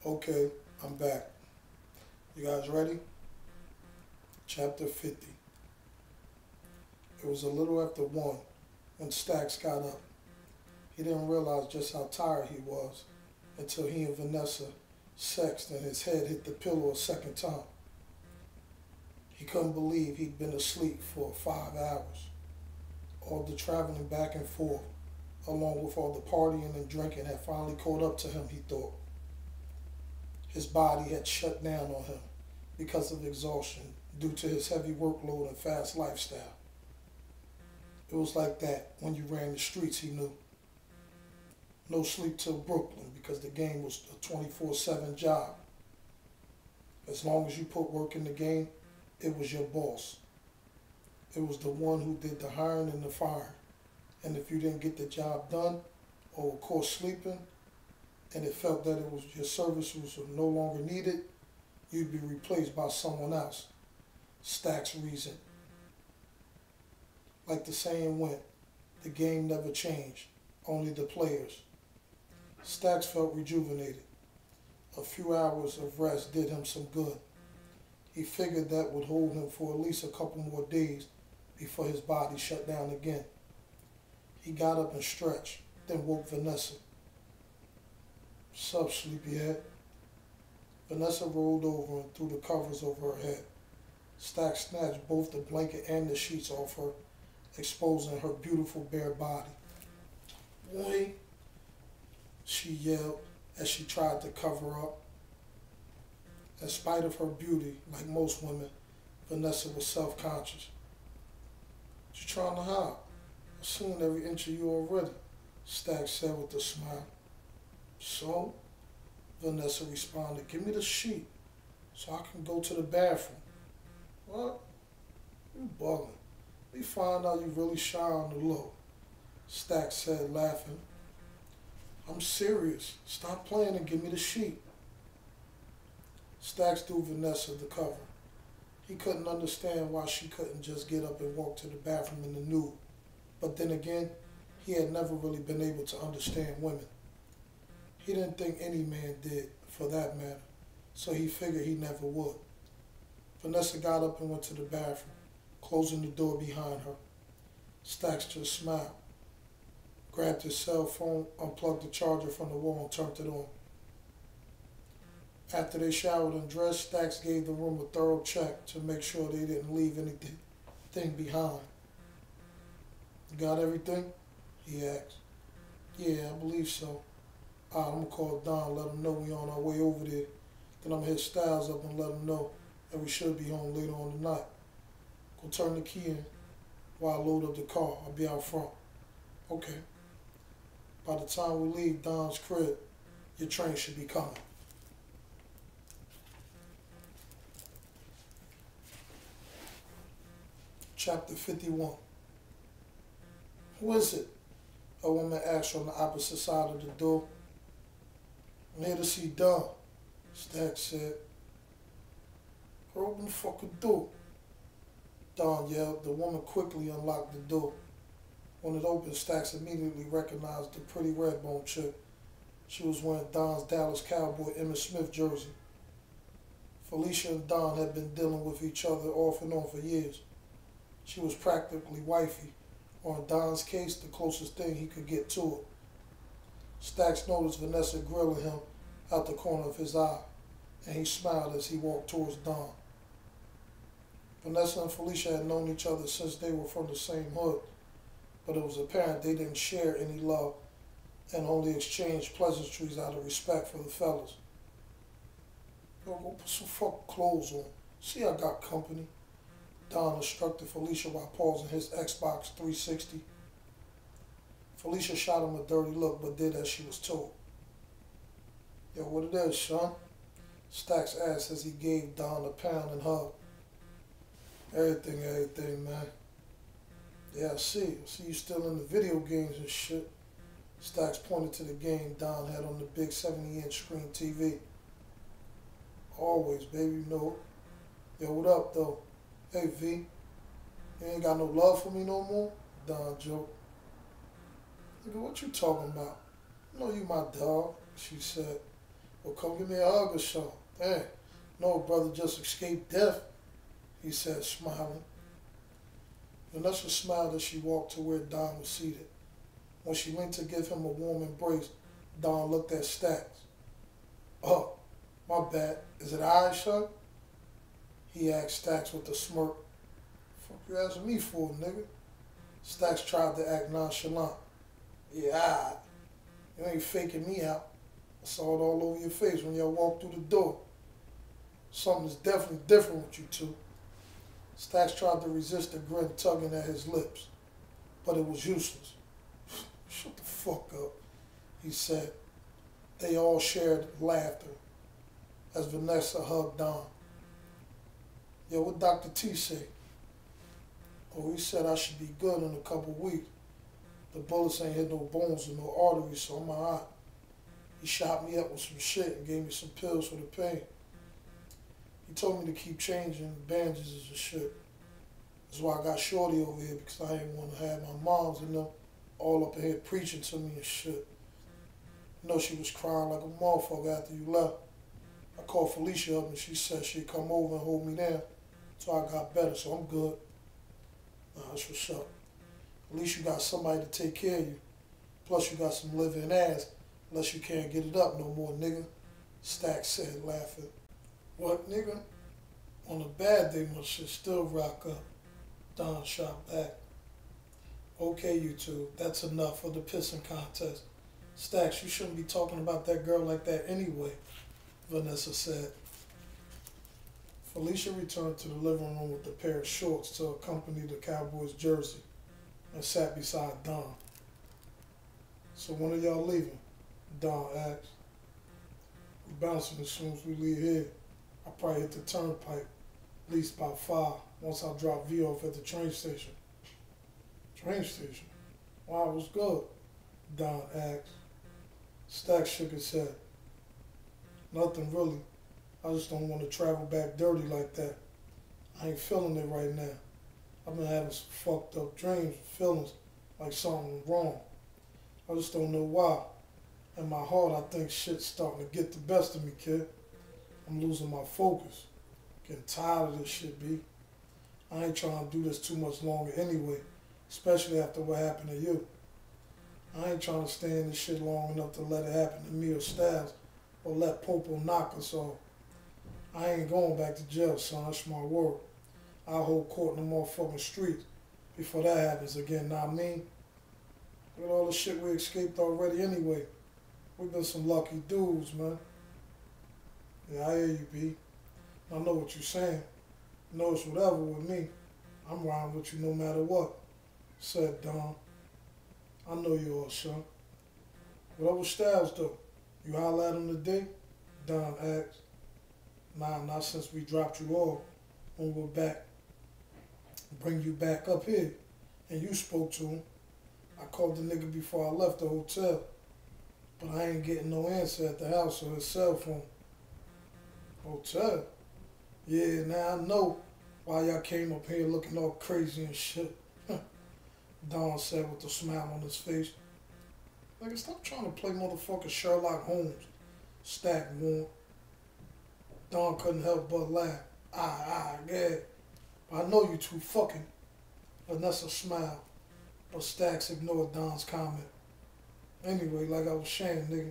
Okay, I'm back. You guys ready? Chapter 50. It was a little after 1 when Stacks got up. He didn't realize just how tired he was until he and Vanessa sexed and his head hit the pillow a second time. He couldn't believe he'd been asleep for 5 hours. All the traveling back and forth, along with all the partying and drinking, had finally caught up to him, he thought. His body had shut down on him because of exhaustion due to his heavy workload and fast lifestyle. It was like that when you ran the streets, he knew. No sleep till Brooklyn because the game was a 24/7 job. As long as you put work in the game, it was your boss. It was the one who did the hiring and the firing. And if you didn't get the job done, or of course sleeping, and it felt that it was your services were no longer needed, you'd be replaced by someone else. Stacks reasoned. Like the saying went, the game never changed, only the players. Stacks felt rejuvenated. A few hours of rest did him some good. He figured that would hold him for at least a couple more days before his body shut down again. He got up and stretched, then woke Vanessa. "Sup, sleepyhead?" Vanessa rolled over and threw the covers over her head. Stacks snatched both the blanket and the sheets off her, exposing her beautiful bare body. "Boy," she yelled as she tried to cover up. In spite of her beauty, like most women, Vanessa was self-conscious. "What you trying to hide? I've seen every inch of you already," Stacks said with a smile. "So?" Vanessa responded. "Give me the sheet so I can go to the bathroom." "What? You bugging. We find out you really shy on the low," Stacks said, laughing. "I'm serious. Stop playing and give me the sheet." Stacks threw Vanessa the cover. He couldn't understand why she couldn't just get up and walk to the bathroom in the nude. But then again, he had never really been able to understand women. He didn't think any man did, for that matter, so he figured he never would. Vanessa got up and went to the bathroom, closing the door behind her. Stacks just smiled, grabbed his cell phone, unplugged the charger from the wall, and turned it on. After they showered and dressed, Stacks gave the room a thorough check to make sure they didn't leave anything behind. "You got everything?" he asked. "Yeah, I believe so. I'm going to call Don, let him know we on our way over there. Then I'm going to hit Styles up and let him know that we should be home later on tonight. Go turn the key in while I load up the car. I'll be out front." "Okay. By the time we leave Don's crib, your train should be coming." Chapter 51. "Who is it?" a woman asked from the opposite side of the door. "I'm here to see Don," Stacks said. "Girl, open the fucking door," Don yelled. The woman quickly unlocked the door. When it opened, Stacks immediately recognized the pretty red-bone chick. She was wearing Don's Dallas Cowboy Emmitt Smith jersey. Felicia and Don had been dealing with each other off and on for years. She was practically wifey, or in Don's case, the closest thing he could get to it. Stacks noticed Vanessa grilling him out the corner of his eye, and he smiled as he walked towards Don. Vanessa and Felicia had known each other since they were from the same hood, but it was apparent they didn't share any love and only exchanged pleasantries out of respect for the fellas. "Yo, go put some fucking clothes on. See, I got company," Don instructed Felicia while pausing his Xbox 360. Felicia shot him a dirty look but did as she was told. "Yo, what it is, son?" Stacks asked as he gave Don a pound and hug. Everything, man." "Yeah, I see you still in the video games and shit." Stacks pointed to the game Don had on the big 70-inch screen TV. "Always, baby, you know it." "Yo, what up, though?" "Hey, V, you ain't got no love for me no more?" Don joked. "Nigga, what you talking about? I know you my dog," she said, Well, come give me a hug or something. Dang. No, brother, just escaped death, he said, smiling. Vanessa smiled as she walked to where Don was seated. When she went to give him a warm embrace, Don looked at Stacks. Oh, my bad. Is it all right, son? He asked Stacks with a smirk. Fuck you asking me for, nigga? Stacks tried to act nonchalant. Yeah, all right. You ain't faking me out. I saw it all over your face when y'all walked through the door. Something's definitely different with you two. Stacks tried to resist the grin tugging at his lips, but it was useless. Shut the fuck up, he said. They all shared laughter as Vanessa hugged Don. Yo, what Dr. T say? Oh, he said I should be good in a couple weeks. The bullets ain't hit no bones or no arteries, so I'm all right. He shot me up with some shit and gave me some pills for the pain. He told me to keep changing bandages and shit. That's why I got Shorty over here, because I didn't want to have my moms and them all up in here preaching to me and shit. You know, she was crying like a motherfucker after you left. I called Felicia up and she said she'd come over and hold me down. So I got better, so I'm good. Nah, that's what's up. At least you got somebody to take care of you. Plus you got some living ass, unless you can't get it up no more, nigga. Stacks said, laughing. What, nigga? On a bad day, my shit still rock up. Don shot back. Okay, you two, that's enough for the pissing contest. Stacks, you shouldn't be talking about that girl like that anyway, Vanessa said. Felicia returned to the living room with a pair of shorts to accompany the Cowboys jersey and sat beside Don. So when are y'all leaving? Don asked. We're bouncing as soon as we leave here. I'll probably hit the turnpike, at least about 5, once I drop V off at the train station. Train station? Wow, it was good, Don asked. Stacks shook his head. Nothing really. I just don't want to travel back dirty like that. I ain't feeling it right now. I've been having some fucked up dreams and feelings like something wrong. I just don't know why. In my heart, I think shit's starting to get the best of me, kid. I'm losing my focus. Getting tired of this shit, B. I ain't trying to do this too much longer anyway, especially after what happened to you. I ain't trying to stay in this shit long enough to let it happen to me or Styles or let Popo knock us off. I ain't going back to jail, son. That's my word. I'll hold court in the motherfucking streets before that happens again, not me. Look at all the shit we escaped already anyway. We've been some lucky dudes, man. Yeah, I hear you, B. I know what you're saying. You know it's whatever with me. I'm riding with you no matter what, said Don. I know you are, son. What up with Styles, though? You holler at him today? Don asked. Nah, not since we dropped you off when we're back. Bring you back up here. And you spoke to him. I called the nigga before I left the hotel. But I ain't getting no answer at the house or his cell phone. Hotel? Yeah, now I know why y'all came up here looking all crazy and shit. Don said with a smile on his face. Nigga, stop trying to play motherfucking Sherlock Holmes. Stack warned. Don couldn't help but laugh. Yeah. I know you two fucking. Vanessa smiled, but Stacks ignored Don's comment. Anyway, like I was saying, nigga,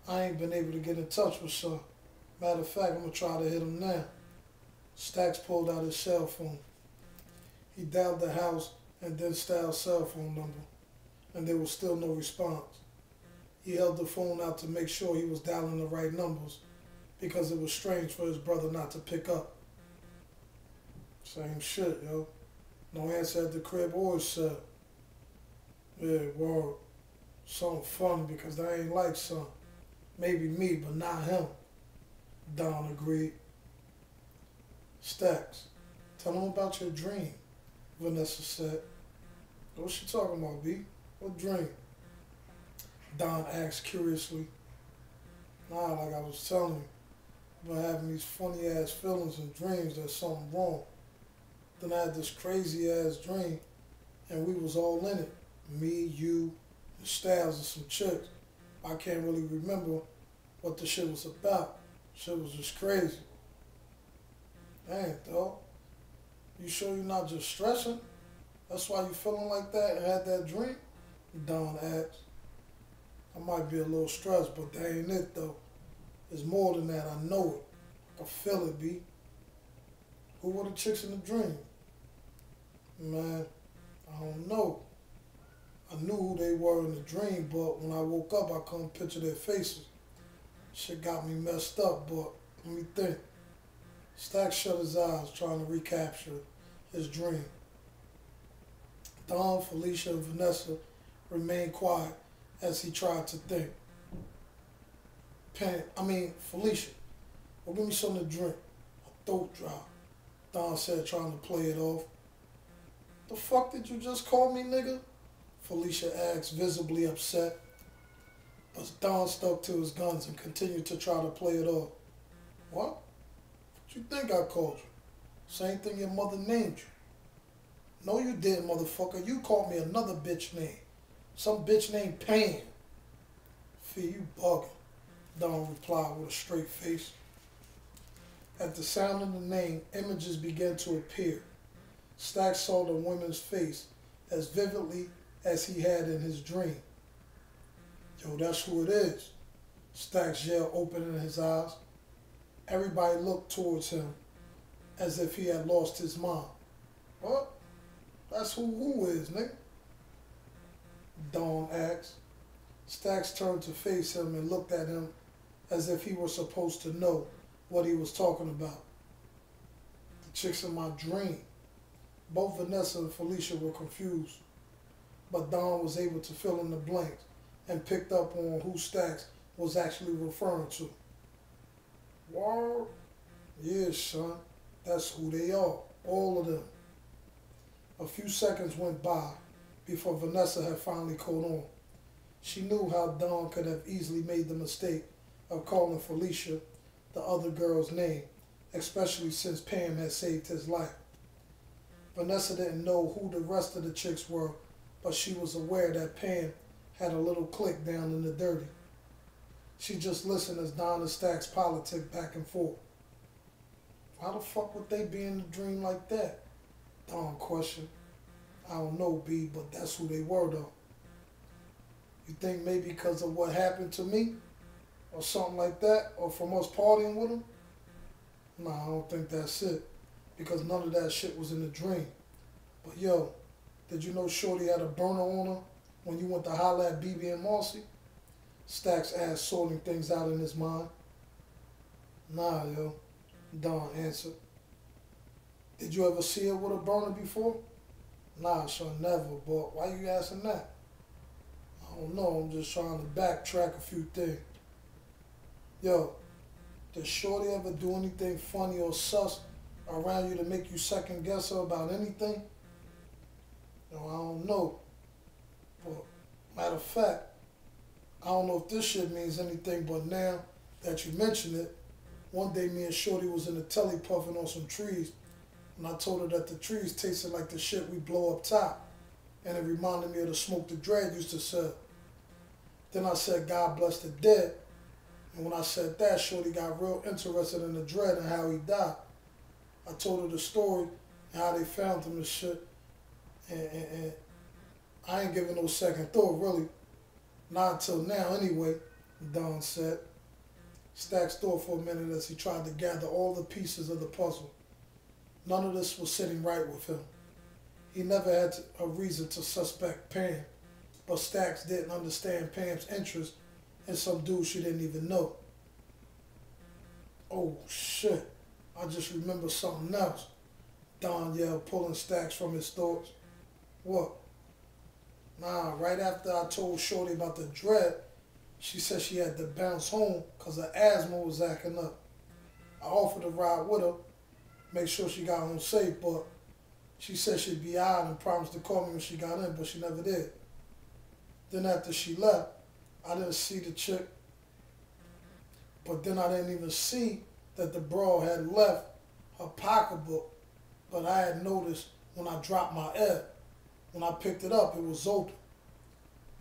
I ain't been able to get in touch with son. Matter of fact, I'm gonna try to hit him now. Stacks pulled out his cell phone. He dialed the house and then Styles' cell phone number, and there was still no response. He held the phone out to make sure he was dialing the right numbers, because it was strange for his brother not to pick up. Same shit, yo. No answer at the crib or his cell. Yeah, word. Something funny because they ain't like son. Maybe me, but not him. Don agreed. Stacks, tell him about your dream, Vanessa said. What's she talking about, B? What dream? Don asked curiously. Nah, like I was telling you, I've been having these funny ass feelings and dreams there's something wrong. Then I had this crazy ass dream and we was all in it. Me, you, and Styles and some chicks. I can't really remember what the shit was about. Shit was just crazy. Dang, dog. You sure you're not just stressing? That's why you feeling like that and had that dream? Don asked. I might be a little stressed, but that ain't it though. It's more than that. I know it. I can feel it, B. Who were the chicks in the dream? Man, I don't know. I knew who they were in the dream, but when I woke up, I couldn't picture their faces. Shit got me messed up, but let me think. Stack shut his eyes, trying to recapture his dream. Don, Felicia, and Vanessa remained quiet as he tried to think. Felicia, well, give me something to drink. My throat dry. Don said, trying to play it off. The fuck did you just call me, nigga? Felicia asked, visibly upset. But Don stuck to his guns and continued to try to play it off. What? What you think I called you? Same thing your mother named you. No, you didn't, motherfucker. You called me another bitch name. Some bitch named Pan. Fee, you bugging. Don replied with a straight face. At the sound of the name, images began to appear. Stack saw the woman's face as vividly as he had in his dream. Yo, that's who it is. Stack's yelled, opening his eyes. Everybody looked towards him as if he had lost his mind. What? That's who is, nigga? Dawn asked. Stacks turned to face him and looked at him as if he were supposed to know what he was talking about. The chicks in my dream. Both Vanessa and Felicia were confused, but Dawn was able to fill in the blanks and picked up on who Stacks was actually referring to. Word? Yeah, son. That's who they are. All of them. A few seconds went by before Vanessa had finally caught on. She knew how Dawn could have easily made the mistake of calling Felicia the other girl's name, especially since Pam had saved his life. Vanessa didn't know who the rest of the chicks were, but she was aware that Pam had a little clique down in the dirty. She just listened as Don and Stacks politic back and forth. Why the fuck would they be in the dream like that? Don questioned. I don't know, B, but that's who they were, though. You think maybe because of what happened to me? Or something like that? Or from us partying with them? Nah, I don't think that's it. Because none of that shit was in the dream. But yo, did you know Shorty had a burner on her when you went to holler at BB and Marcy? Stacks asked, sorting things out in his mind. Nah, yo, Don answered. Did you ever see her with a burner before? Nah, son, never, but why you asking that? I don't know, I'm just trying to backtrack a few things. Yo, did Shorty ever do anything funny or sus around you to make you second guess her about anything? Yo, I don't know. But matter of fact, I don't know if this shit means anything, but now that you mention it, one day me and Shorty was in the telly puffing on some trees, and I told her that the trees tasted like the shit we blow up top, and it reminded me of the smoke the Dread used to sell. Then I said, God bless the dead, and when I said that, Shorty got real interested in the Dread and how he died. I told her the story and how they found him and shit, and I ain't giving no second thought, really. Not until now, anyway, Don said. Stacks thought for a minute as he tried to gather all the pieces of the puzzle. None of this was sitting right with him. He never had a reason to suspect Pam, but Stacks didn't understand Pam's interest in some dude she didn't even know. Oh, shit. I just remember something else. Don yelled, pulling Stacks from his thoughts. What? Nah, right after I told Shorty about the Dread, she said she had to bounce home because her asthma was acting up. I offered to ride with her, make sure she got home safe, but she said she'd be out and promised to call me when she got in, but she never did. Then after she left, I didn't see the chick, but then I didn't even see that the broad had left her pocketbook, but I had noticed when I dropped my egg. When I picked it up, it was open.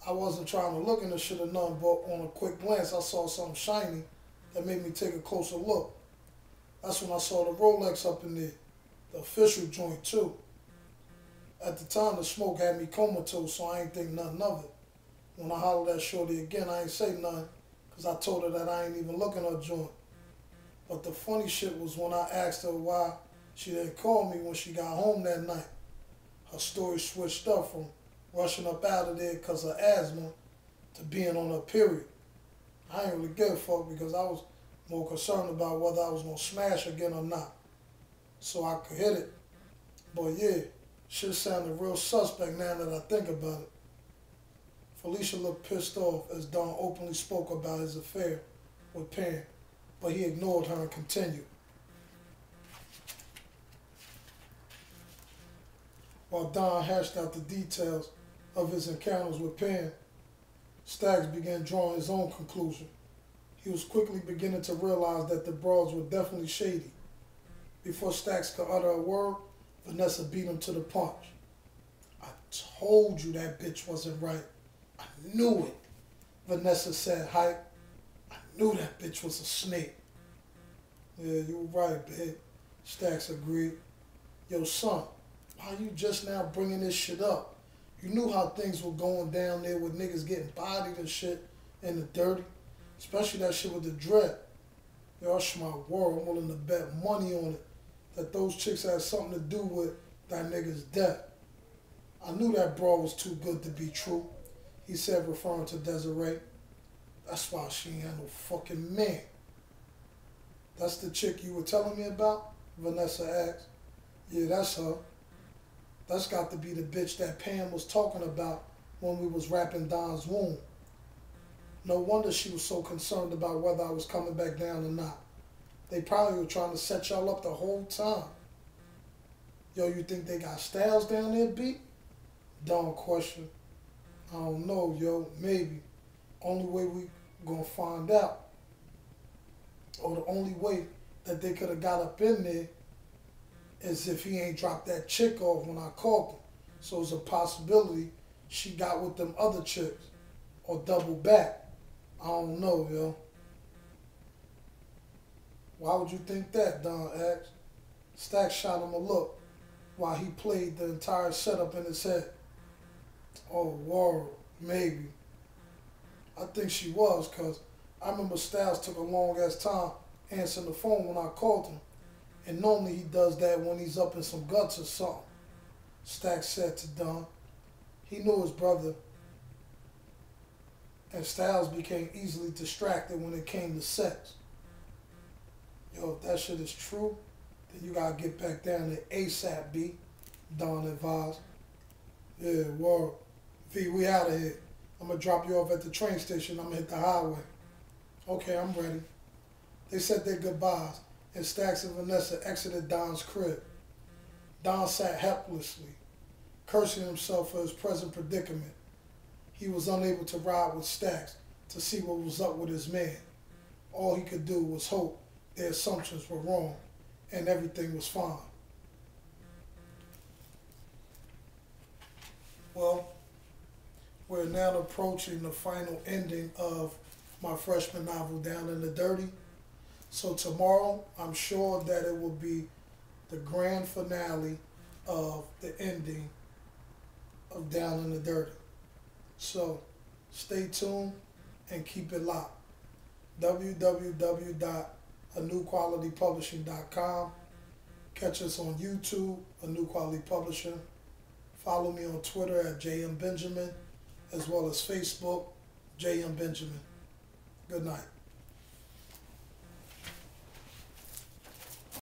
I wasn't trying to look in the shit or nothing, but on a quick glance, I saw something shiny that made me take a closer look. That's when I saw the Rolex up in there, the official joint too. At the time, the smoke had me comatose, so I ain't think nothing of it. When I hollered at Shorty again, I ain't say nothing, because I told her that I ain't even looking at her joint. But the funny shit was when I asked her why she didn't call me when she got home that night. Her story switched up from rushing up out of there because of asthma to being on her period. I ain't really give a fuck because I was more concerned about whether I was going to smash again or not, so I could hit it. But yeah, shit sounded real suspect now that I think about it. Felicia looked pissed off as Don openly spoke about his affair with Pam, but he ignored her and continued. While Don hashed out the details of his encounters with Pam, Staggs began drawing his own conclusion. He was quickly beginning to realize that the broads were definitely shady. Before Staggs could utter a word, Vanessa beat him to the punch. I told you that bitch wasn't right. I knew it, Vanessa said, hype. I knew that bitch was a snake. Yeah, you were right, babe, Staggs agreed. Yo, son, why you just now bringing this shit up? You knew how things were going down there with niggas getting bodied and shit in the dirty. Especially that shit with the dread. Yo, that's my word. I'm willing to bet money on it that those chicks had something to do with that nigga's death. I knew that broad was too good to be true, he said, referring to Desiree. That's why she ain't had no fucking man. That's the chick you were telling me about? Vanessa asked. Yeah, that's her. That's got to be the bitch that Pam was talking about when we was wrapping Don's wound. No wonder she was so concerned about whether I was coming back down or not. They probably were trying to set y'all up the whole time. Yo, you think they got Styles down there, B? Don questioned. I don't know, yo, maybe. Only way we gonna find out, or the only way that they could have got up in there is if he ain't dropped that chick off when I called him. So it's a possibility she got with them other chicks, or double back. I don't know, yo. Why would you think that, Don asked. Stack shot him a look while he played the entire setup in his head. Oh, word, maybe. I think she was, because I remember Styles took a long-ass time answering the phone when I called him. And normally he does that when he's up in some guts or something, Stack said to Don. He knew his brother, and Styles became easily distracted when it came to sex. Yo, if that shit is true, then you gotta get back down there ASAP, B, Don advised. Yeah, word. V, we out of here. I'm gonna drop you off at the train station. I'm gonna hit the highway. Okay, I'm ready. They said their goodbyes, and Stacks and Vanessa exited Don's crib. Don sat helplessly, cursing himself for his present predicament. He was unable to ride with Stacks to see what was up with his man. All he could do was hope their assumptions were wrong and everything was fine. Well, we're now approaching the final ending of my freshman novel, Down in the Dirty. So tomorrow, I'm sure that it will be the grand finale of the ending of Down in the Dirty. So stay tuned and keep it locked. www.anewqualitypublishing.com. Catch us on YouTube, A New Quality Publishing. Follow me on Twitter at JM Benjamin, as well as Facebook, JM Benjamin. Good night.